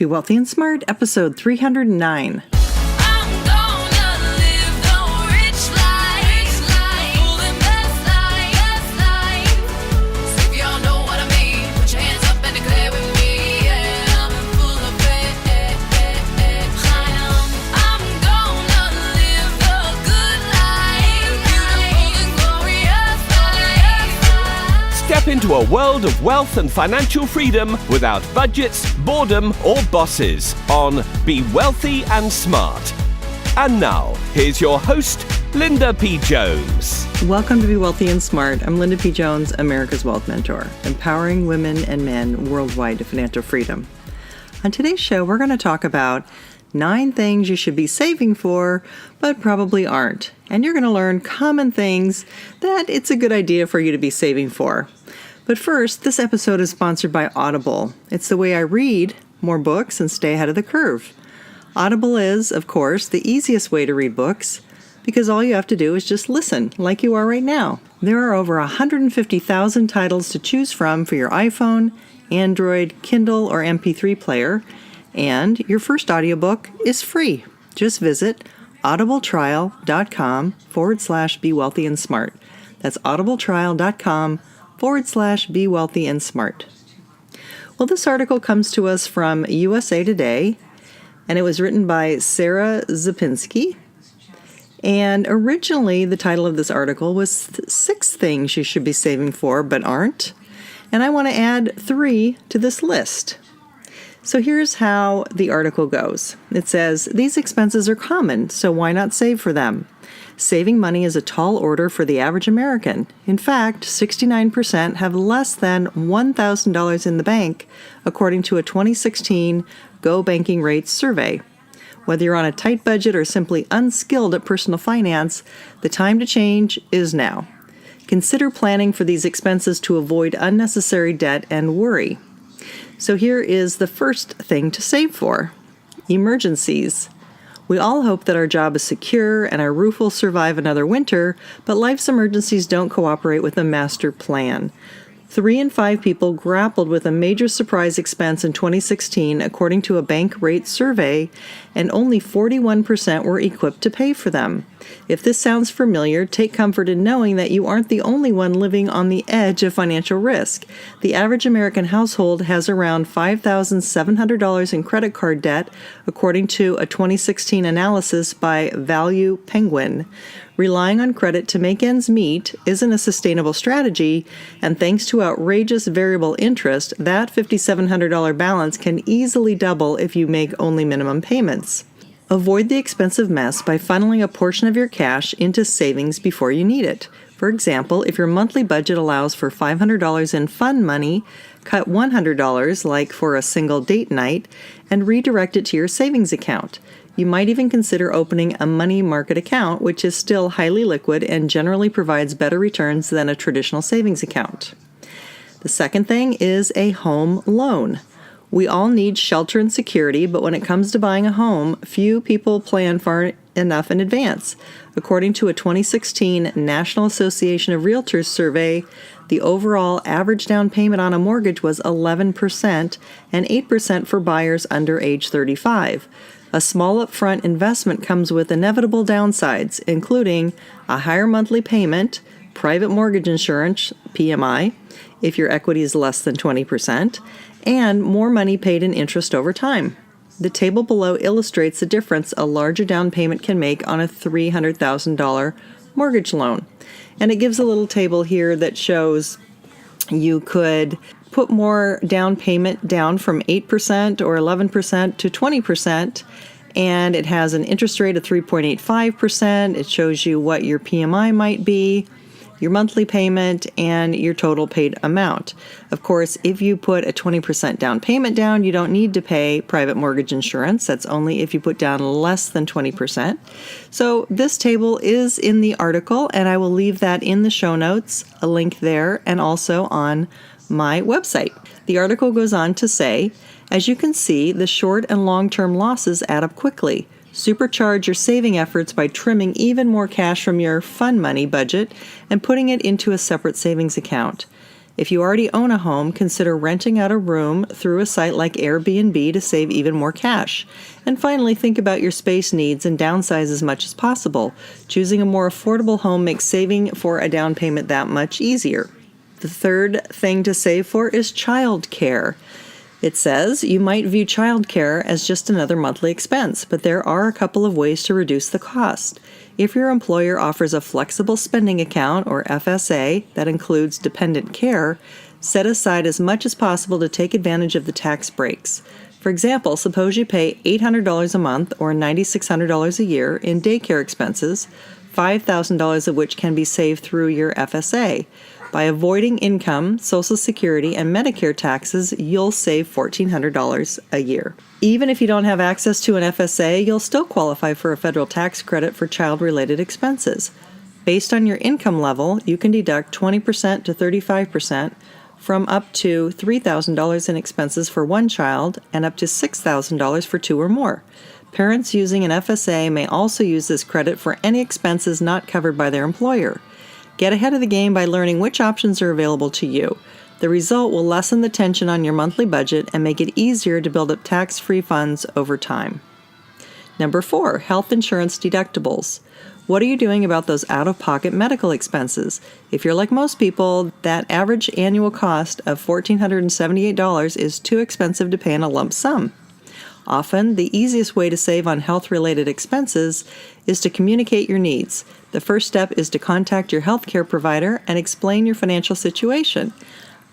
Be Wealthy and Smart, episode 309. Step into a world of wealth and financial freedom without budgets, boredom, or bosses on Be Wealthy and Smart. And now, here's your host, Linda P. Jones. Welcome to Be Wealthy and Smart. I'm Linda P. Jones, America's Wealth Mentor, empowering women and men worldwide to financial freedom. On today's show, we're going to talk about 9 things you should be saving for, but probably aren't. And you're going to learn common things that it's a good idea for you to be saving for. But first, this episode is sponsored by Audible. It's the way I read more books and stay ahead of the curve. Audible is, of course, the easiest way to read books because all you have to do is just listen like you are right now. There are over 150,000 titles to choose from for your iPhone, Android, Kindle, or MP3 player, and your first audiobook is free. Just visit audibletrial.com/be wealthy and smart. That's audibletrial.com/be wealthy and smart. Well, this article comes to us from USA Today, and it was written by Sarah Zapinski. And originally, the title of this article was 6 things you should be saving for but aren't. And I want to add 3 to this list. So here's how the article goes. It says, these expenses are common, so why not save for them? Saving money is a tall order for the average American. In fact, 69% have less than $1,000 in the bank, according to a 2016 Go Banking Rates survey. Whether you're on a tight budget or simply unskilled at personal finance, the time to change is now. Consider planning for these expenses to avoid unnecessary debt and worry. So here is the first thing to save for: emergencies. We all hope that our job is secure and our roof will survive another winter, but life's emergencies don't cooperate with a master plan. 3 in 5 people grappled with a major surprise expense in 2016, according to a bank rate survey, and only 41% were equipped to pay for them. If this sounds familiar, take comfort in knowing that you aren't the only one living on the edge of financial risk. The average American household has around $5,700 in credit card debt, according to a 2016 analysis by Value Penguin. Relying on credit to make ends meet isn't a sustainable strategy, and thanks to outrageous variable interest, that $5,700 balance can easily double if you make only minimum payments. Avoid the expensive mess by funneling a portion of your cash into savings before you need it. For example, if your monthly budget allows for $500 in fun money, cut $100, like for a single date night, and redirect it to your savings account. You might even consider opening a money market account, which is still highly liquid and generally provides better returns than a traditional savings account. The second thing is a home loan. We all need shelter and security, but when it comes to buying a home, few people plan far enough in advance. According to a 2016 National Association of Realtors survey, the overall average down payment on a mortgage was 11% and 8% for buyers under age 35. A small upfront investment comes with inevitable downsides, including a higher monthly payment, private mortgage insurance, PMI, if your equity is less than 20%, and more money paid in interest over time. The table below illustrates the difference a larger down payment can make on a $300,000 mortgage loan. And it gives a little table here that shows you could put more down payment down from 8% or 11% to 20%, and it has an interest rate of 3.85%. It shows you what your PMI might be, your monthly payment, and your total paid amount. Of course, if you put a 20% down payment down, you don't need to pay private mortgage insurance. That's only if you put down less than 20%. So this table is in the article, and I will leave that in the show notes, a link there, and also on my website. The article goes on to say, as you can see, the short and long-term losses add up quickly. Supercharge your saving efforts by trimming even more cash from your fun money budget and putting it into a separate savings account. If you already own a home, consider renting out a room through a site like Airbnb to save even more cash. And finally, think about your space needs and downsize as much as possible. Choosing a more affordable home makes saving for a down payment that much easier. The third thing to save for is child care. It says you might view childcare as just another monthly expense, but there are a couple of ways to reduce the cost. If your employer offers a flexible spending account, or FSA, that includes dependent care, set aside as much as possible to take advantage of the tax breaks. For example, suppose you pay $800 a month or $9,600 a year in daycare expenses, $5,000 of which can be saved through your FSA. By avoiding income, Social Security, and Medicare taxes, you'll save $1,400 a year. Even if you don't have access to an FSA, you'll still qualify for a federal tax credit for child-related expenses. Based on your income level, you can deduct 20% to 35% from up to $3,000 in expenses for one child and up to $6,000 for two or more. Parents using an FSA may also use this credit for any expenses not covered by their employer. Get ahead of the game by learning which options are available to you. The result will lessen the tension on your monthly budget and make it easier to build up tax-free funds over time. Number 4, health insurance deductibles. What are you doing about those out-of-pocket medical expenses? If you're like most people, that average annual cost of $1,478 is too expensive to pay in a lump sum. Often, the easiest way to save on health-related expenses is to communicate your needs. The first step is to contact your healthcare provider and explain your financial situation.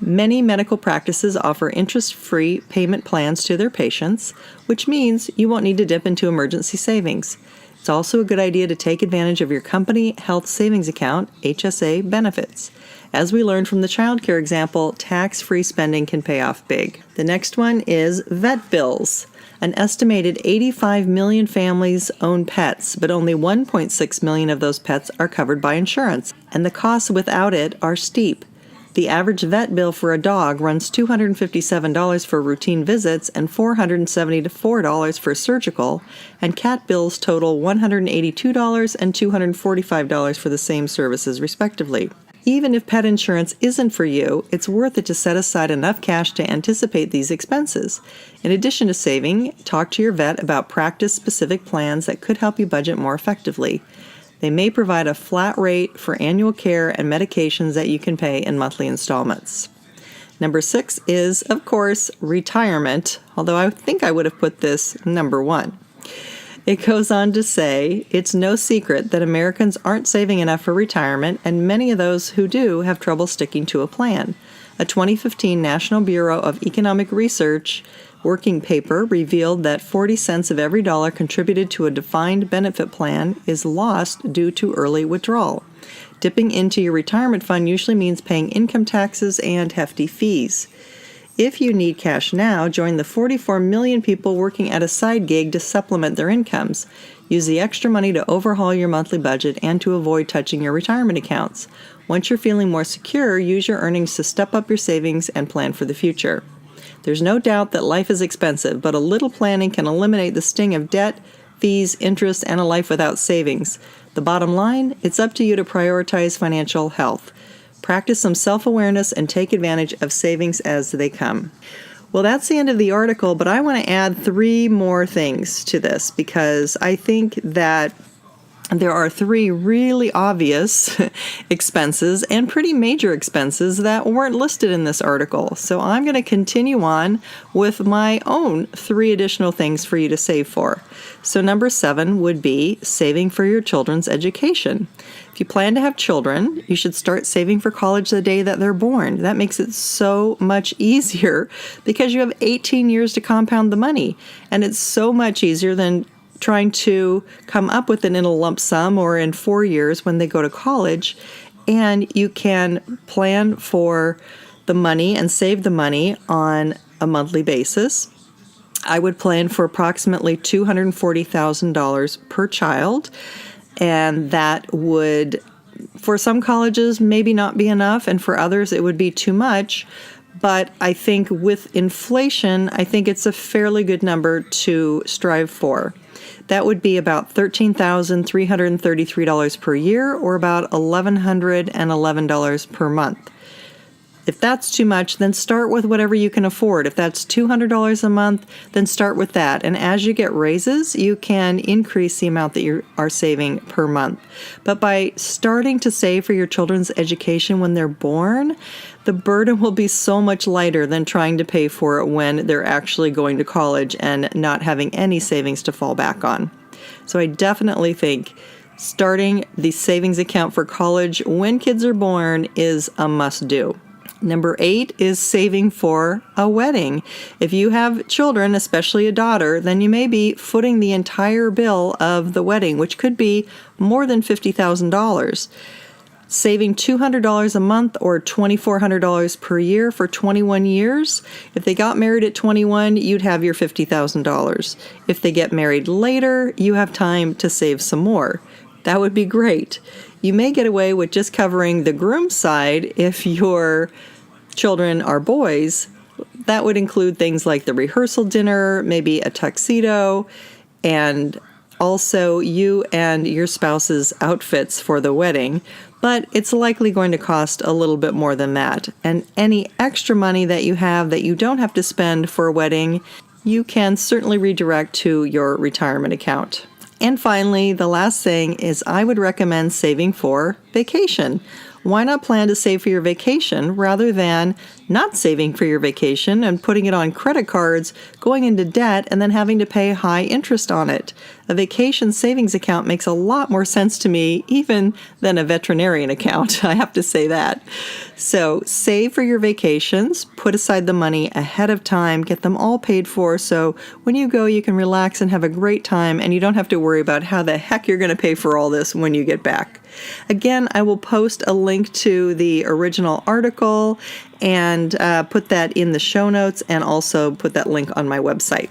Many medical practices offer interest-free payment plans to their patients, which means you won't need to dip into emergency savings. It's also a good idea to take advantage of your company health savings account, HSA, benefits. As we learned from the childcare example, tax-free spending can pay off big. The next one is vet bills. An estimated 85 million families own pets, but only 1.6 million of those pets are covered by insurance, and the costs without it are steep. The average vet bill for a dog runs $257 for routine visits and $474 for surgical, and cat bills total $182 and $245 for the same services, respectively. Even if pet insurance isn't for you, it's worth it to set aside enough cash to anticipate these expenses. In addition to saving, talk to your vet about practice-specific plans that could help you budget more effectively. They may provide a flat rate for annual care and medications that you can pay in monthly installments. Number 6 is, of course, retirement, although I think I would have put this number 1. It goes on to say, it's no secret that Americans aren't saving enough for retirement, and many of those who do have trouble sticking to a plan. A 2015 National Bureau of Economic Research working paper revealed that 40 cents of every dollar contributed to a defined benefit plan is lost due to early withdrawal. Dipping into your retirement fund usually means paying income taxes and hefty fees. If you need cash now, join the 44 million people working at a side gig to supplement their incomes. Use the extra money to overhaul your monthly budget and to avoid touching your retirement accounts. Once you're feeling more secure, use your earnings to step up your savings and plan for the future. There's no doubt that life is expensive, but a little planning can eliminate the sting of debt, fees, interest, and a life without savings. The bottom line, it's up to you to prioritize financial health. Practice some self-awareness and take advantage of savings as they come. Well, that's the end of the article, but I want to add 3 more things to this because I think that there are 3 really obvious expenses and pretty major expenses that weren't listed in this article. So I'm going to continue on with my own 3 additional things for you to save for. So number 7 would be saving for your children's education. If you plan to have children, you should start saving for college the day that they're born. That makes it so much easier because you have 18 years to compound the money. And it's so much easier than trying to come up with it in a lump sum or in 4 years when they go to college. And you can plan for the money and save the money on a monthly basis. I would plan for approximately $240,000 per child. And that would, for some colleges, maybe not be enough. And for others, it would be too much. But I think with inflation, I think it's a fairly good number to strive for. That would be about $13,333 per year or about $1,111 per month. If that's too much, then start with whatever you can afford. If that's $200 a month, then start with that. And as you get raises, you can increase the amount that you are saving per month. But by starting to save for your children's education when they're born, the burden will be so much lighter than trying to pay for it when they're actually going to college and not having any savings to fall back on. So I definitely think starting the savings account for college when kids are born is a must-do. Number 8 is saving for a wedding. If you have children, especially a daughter, then you may be footing the entire bill of the wedding, which could be more than $50,000. Saving $200 a month or $2,400 per year for 21 years. If they got married at 21, you'd have your $50,000. If they get married later, you have time to save some more. That would be great. You may get away with just covering the groom's side if your children are boys. That would include things like the rehearsal dinner, maybe a tuxedo, and also you and your spouse's outfits for the wedding. But it's likely going to cost a little bit more than that. And any extra money that you have that you don't have to spend for a wedding, you can certainly redirect to your retirement account. And finally, the last thing is I would recommend saving for vacation. Why not plan to save for your vacation rather than not saving for your vacation and putting it on credit cards, going into debt, and then having to pay high interest on it? A vacation savings account makes a lot more sense to me even than a veterinarian account, I have to say that. So save for your vacations, put aside the money ahead of time, get them all paid for so when you go you can relax and have a great time and you don't have to worry about how the heck you're going to pay for all this when you get back. Again, I will post a link to the original article and put that in the show notes and also put that link on my website.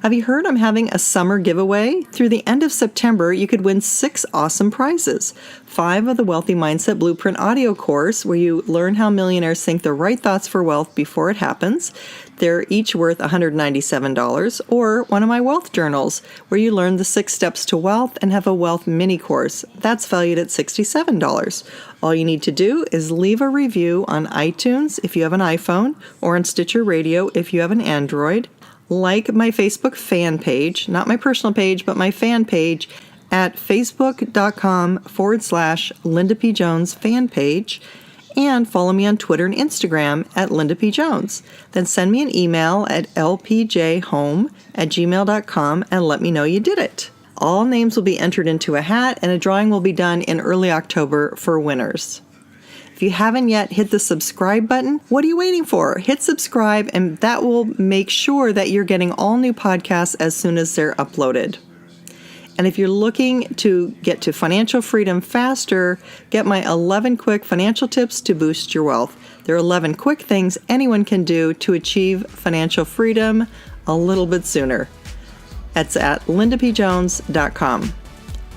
Have you heard I'm having a summer giveaway? Through the end of September, you could win 6 awesome prizes. 5 of the Wealthy Mindset Blueprint audio course, where you learn how millionaires think the right thoughts for wealth before it happens. They're each worth $197. Or one of my wealth journals, where you learn the 6 steps to wealth and have a wealth mini course. That's valued at $67. All you need to do is leave a review on iTunes if you have an iPhone, or on Stitcher Radio if you have an Android. Like my Facebook fan page, not my personal page, but my fan page at facebook.com/Linda P. Jones fan page, and follow me on Twitter and Instagram at Linda P. Jones. Then send me an email at lpjhome@gmail.com and let me know you did it. All names will be entered into a hat, and a drawing will be done in early October for winners. If you haven't yet hit the subscribe button, what are you waiting for? Hit subscribe, and that will make sure that you're getting all new podcasts as soon as they're uploaded. And if you're looking to get to financial freedom faster, get my 11 quick financial tips to boost your wealth. There are 11 quick things anyone can do to achieve financial freedom a little bit sooner. That's at lindapjones.com.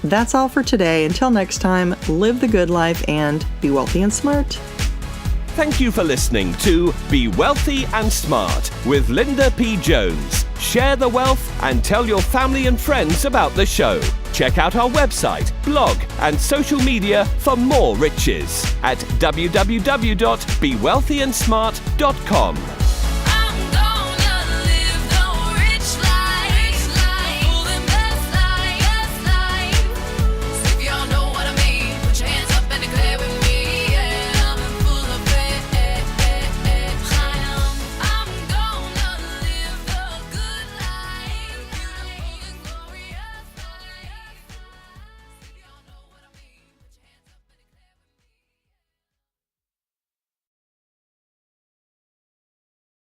That's all for today. Until next time, live the good life and be wealthy and smart. Thank you for listening to Be Wealthy and Smart with Linda P. Jones. Share the wealth and tell your family and friends about the show. Check out our website, blog, and social media for more riches at www.bewealthyandsmart.com.